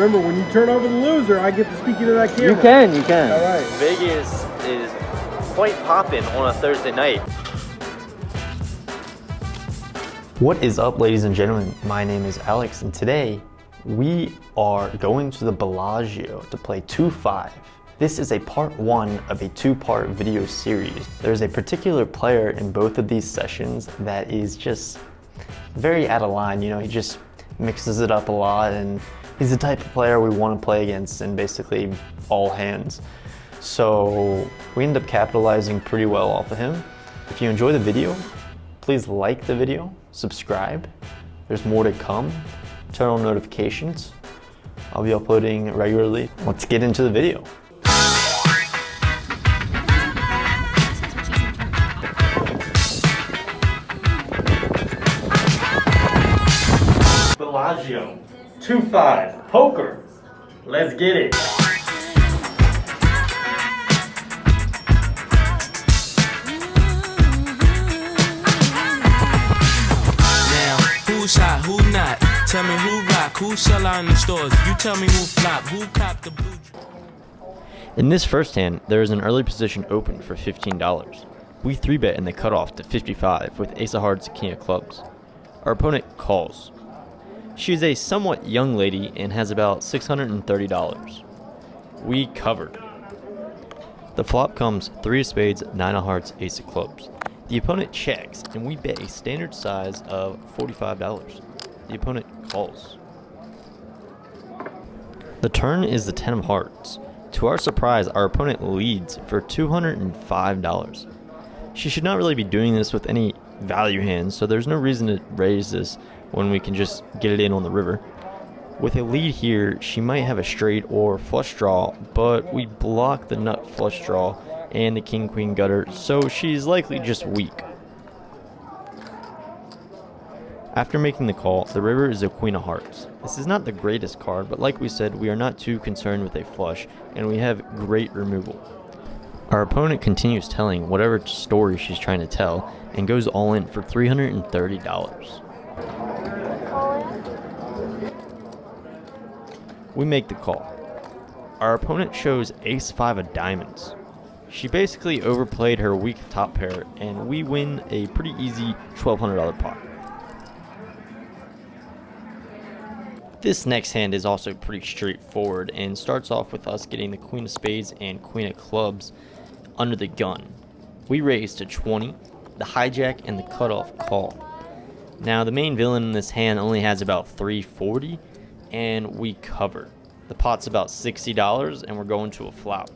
Remember, when you turn over the loser, I get to speak into that camera. You can. All right. Vegas is quite popping on a Thursday night. What is up, ladies and gentlemen? My name is Alex, and today we are going to the Bellagio to play 2-5. This is a part one of a two-part video series. There's a particular player in both of these sessions that is just very out of line. You know, he just mixes it up a lot, and he's the type of player we want to play against in basically all hands. So we end up capitalizing pretty well off of him. If you enjoy the video, please like the video, subscribe. There's more to come. Turn on notifications. I'll be uploading regularly. Let's get into the video. Bellagio, 2-5, poker. Let's get it. Who's hot, who not? Tell me who rock, who sell out in the stores. You tell me who flop, who cop the blue. In this first hand, there is an early position open for $15. We 3-bet in the cutoff to 55 with ace of hearts, king of clubs. Our opponent calls. She is a somewhat young lady and has about $630. We cover. The flop comes 3 of spades, 9 of hearts, ace of clubs. The opponent checks, and we bet a standard size of $45. The opponent calls. The turn is the 10 of hearts. To our surprise, our opponent leads for $205. She should not really be doing this with any value hands, so there's no reason to raise this when we can just get it in on the river. With a lead here, she might have a straight or flush draw, but we block the nut flush draw and the king-queen gutter, so she's likely just weak. After making the call, the river is a queen of hearts. This is not the greatest card, but like we said, we are not too concerned with a flush, and we have great removal. Our opponent continues telling whatever story she's trying to tell, and goes all in for $330. We make the call. Our opponent shows ace-5 of diamonds. She basically overplayed her weak top pair, and we win a pretty easy $1,200 pot. This next hand is also pretty straightforward and starts off with us getting the queen of spades and queen of clubs under the gun. We raise to 20, the hijack and the cutoff call. Now the main villain in this hand only has about 340, and we cover. The pot's about $60, and we're going to a flop.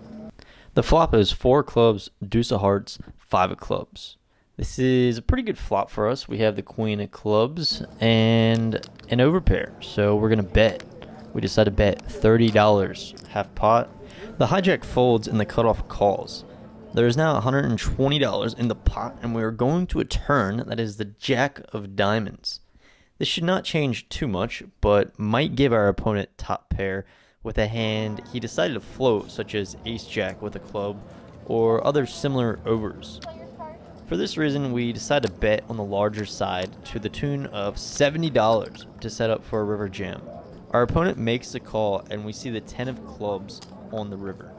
The flop is 4 clubs, deuce of hearts, 5 of clubs. This is a pretty good flop for us. We have the queen of clubs and an overpair, so we're going to bet. We decide to bet $30, half pot. The hijack folds and the cutoff calls. There is now $120 in the pot, and we are going to a turn that is the jack of diamonds. This should not change too much, but might give our opponent top pair with a hand he decided to float, such as ace-jack with a club, or other similar overs. For this reason, we decide to bet on the larger side to the tune of $70 to set up for a river jam. Our opponent makes the call, and we see the 10 of clubs on the river.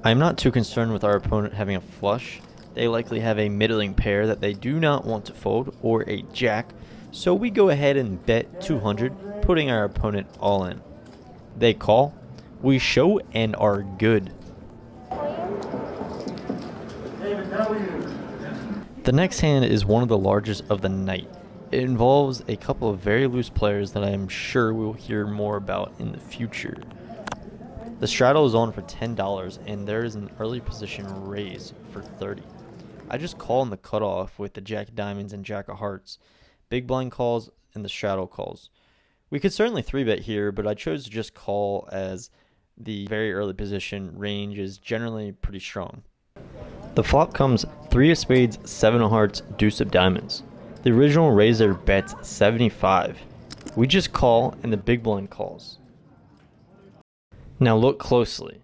I am not too concerned with our opponent having a flush. They likely have a middling pair that they do not want to fold, or a jack, so we go ahead and bet 200, putting our opponent all in. They call, we show, and are good. The next hand is one of the largest of the night. It involves a couple of very loose players that I am sure we will hear more about in the future. The straddle is on for $10, and there is an early position raise for $30. I just call in the cutoff with the jack of diamonds and jack of hearts. Big blind calls and the straddle calls. We could certainly 3-bet here, but I chose to just call as the very early position range is generally pretty strong. The flop comes 3 of spades, 7 of hearts, deuce of diamonds. The original raiser bets 75. We just call, and the big blind calls. Now look closely.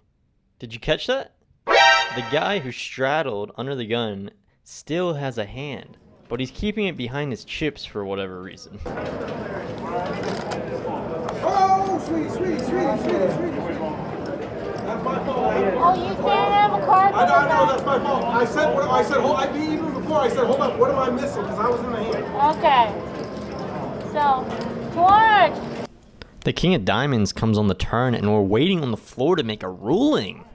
Did you catch that? The guy who straddled under the gun still has a hand, but he's keeping it behind his chips for whatever reason. Oh, sweet, sweet, sweet. Oh, you can't have a card. I know that's my fault. I said, even before I said, hold up, what am I missing? Because I was in the hand. Okay. So, George. The king of diamonds comes on the turn, and we're waiting on the floor to make a ruling.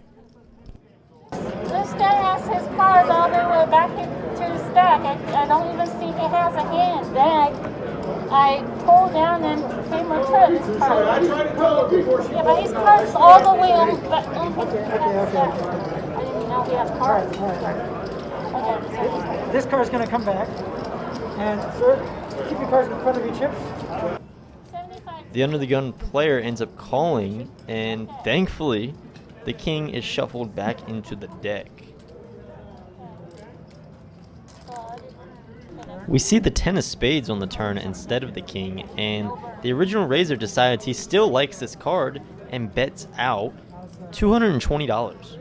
This guy has his cards all the way back into the stack. I don't even see he has a hand. Then I pulled down and came return his card. I tried to tell her before she. Yeah, but his cards all the way on back. I didn't know he has cards. Okay. This card's going to come back. And sir, keep your cards in front of your chips. The under the gun player ends up calling, and thankfully, the king is shuffled back into the deck. We see the 10 of spades on the turn instead of the king, and the original raiser decides he still likes this card and bets out $220.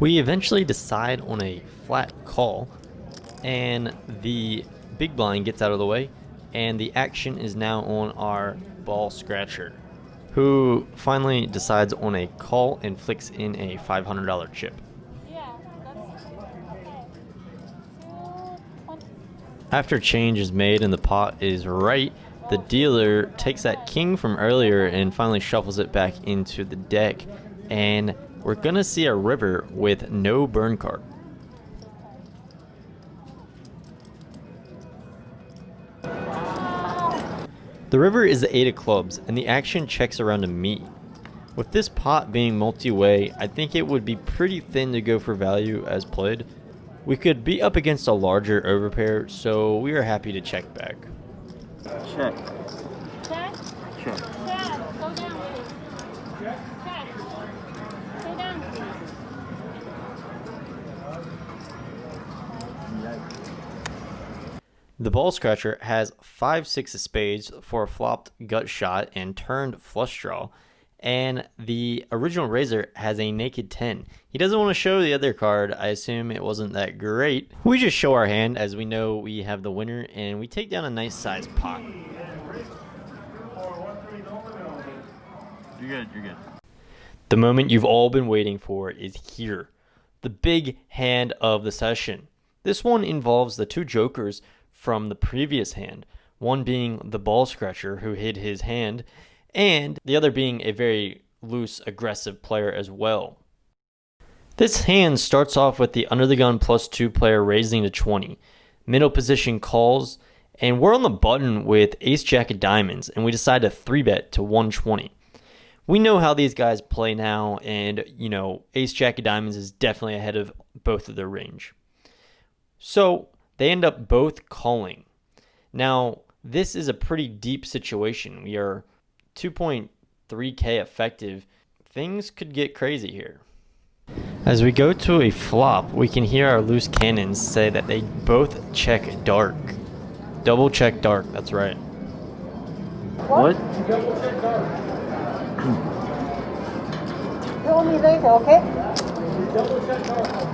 We eventually decide on a flat call, and the big blind gets out of the way, and the action is now on our ball scratcher, who finally decides on a call and flicks in a $500 chip. After change is made and the pot is right, the dealer takes that king from earlier and finally shuffles it back into the deck, and we're gonna see a river with no burn card. The river is the 8 of clubs, and the action checks around to me. With this pot being multi-way, I think it would be pretty thin to go for value as played. We could be up against a larger overpair, so we are happy to check back. Check. Check? Check. Check. Go down, please. Check. Stay down, please. The ball scratcher has 5-6 of spades for a flopped gut shot and turned flush draw, and the original raiser has a naked 10. He doesn't want to show the other card. I assume it wasn't that great. We just show our hand as we know we have the winner, and we take down a nice sized pot. You're good. The moment you've all been waiting for is here. The big hand of the session. This one involves the two jokers from the previous hand, one being the ball scratcher who hid his hand, and the other being a very loose, aggressive player as well. This hand starts off with the under the gun +2 player raising to 20. Middle position calls, and we're on the button with ace jack of diamonds, and we decide to 3-bet to 120. We know how these guys play now, and ace jack of diamonds is definitely ahead of both of their range. So they end up both calling. Now, this is a pretty deep situation. We are 2.3k effective. Things could get crazy here. As we go to a flop, we can hear our loose cannons say that they both check dark. Double check dark, that's right. What? Double check dark. Tell me later, okay? Double check dark.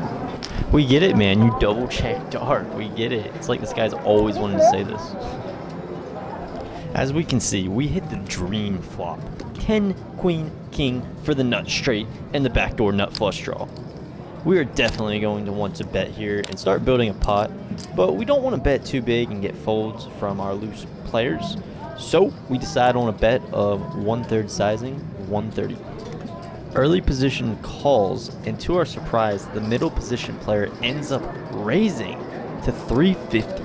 We get it, man. You double check dark. We get it. It's like this guy's always wanted to say this. As we can see, we hit the dream flop. 10, queen, king for the nut straight and the backdoor nut flush draw. We are definitely going to want to bet here and start building a pot, but we don't want to bet too big and get folds from our loose players. So we decide on a bet of 1/3 sizing, 130. Early position calls, and to our surprise, the middle position player ends up raising to 350.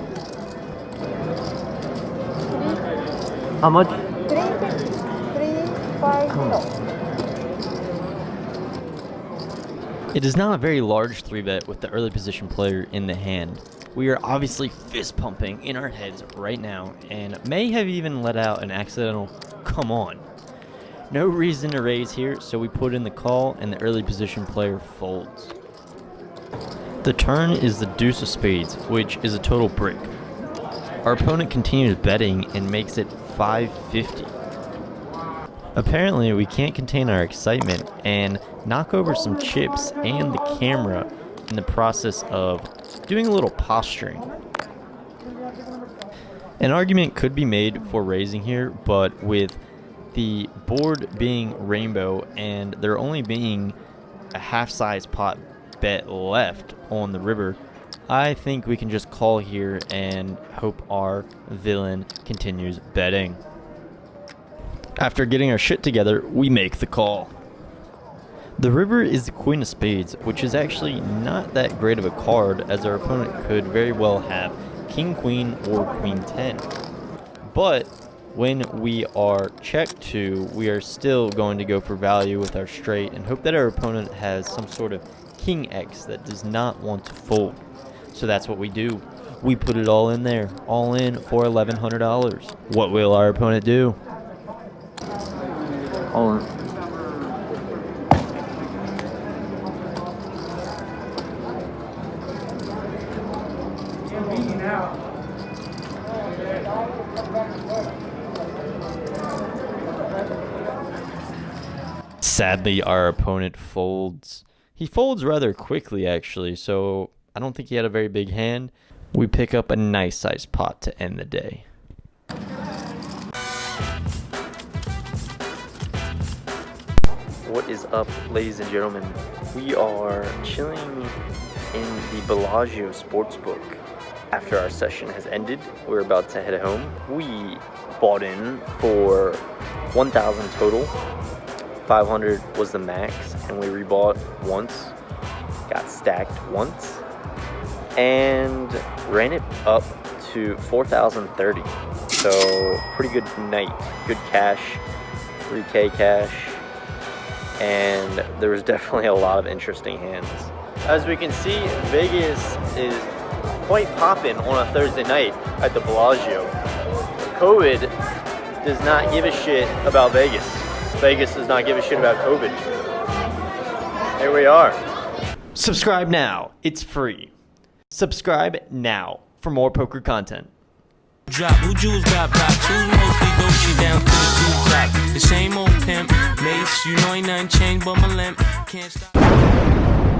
How much? 350. It is not a very large 3-bet with the early position player in the hand. We are obviously fist pumping in our heads right now and may have even let out an accidental come on. No reason to raise here, so we put in the call and the early position player folds. The turn is the deuce of spades, which is a total brick. Our opponent continues betting and makes it 550. Apparently, we can't contain our excitement and knock over some chips and the camera in the process of doing a little posturing. An argument could be made for raising here, but with with the board being rainbow and there only being a half-size pot bet left on the river, I think we can just call here and hope our villain continues betting. After getting our shit together, we make the call. The river is the queen of spades, which is actually not that great of a card, as our opponent could very well have king queen or queen 10. But when we are checked to, we are still going to go for value with our straight and hope that our opponent has some sort of king X that does not want to fold. So that's what we do. We put it all in there, all in for $1,100. What will our opponent do? All in. Sadly, our opponent folds. He folds rather quickly, actually, so I don't think he had a very big hand. We pick up a nice sized pot to end the day. What is up, ladies and gentlemen? We are chilling in the Bellagio Sportsbook. After our session has ended, we're about to head home. We bought in for 1,000 total. 500 was the max, and we rebought once, got stacked once, and ran it up to 4,030. So pretty good night, good cash, 3K cash, and there was definitely a lot of interesting hands. As we can see, Vegas is quite popping on a Thursday night at the Bellagio. COVID does not give a shit about Vegas. Vegas does not give a shit about COVID. Here we are. Subscribe now. It's free. Subscribe now for more poker content. Drop, who jewels got blocks? Who's mostly Dolce down to the two top? The same old pimp, mace, you know ain't nothing changed but my limp. Can't stop.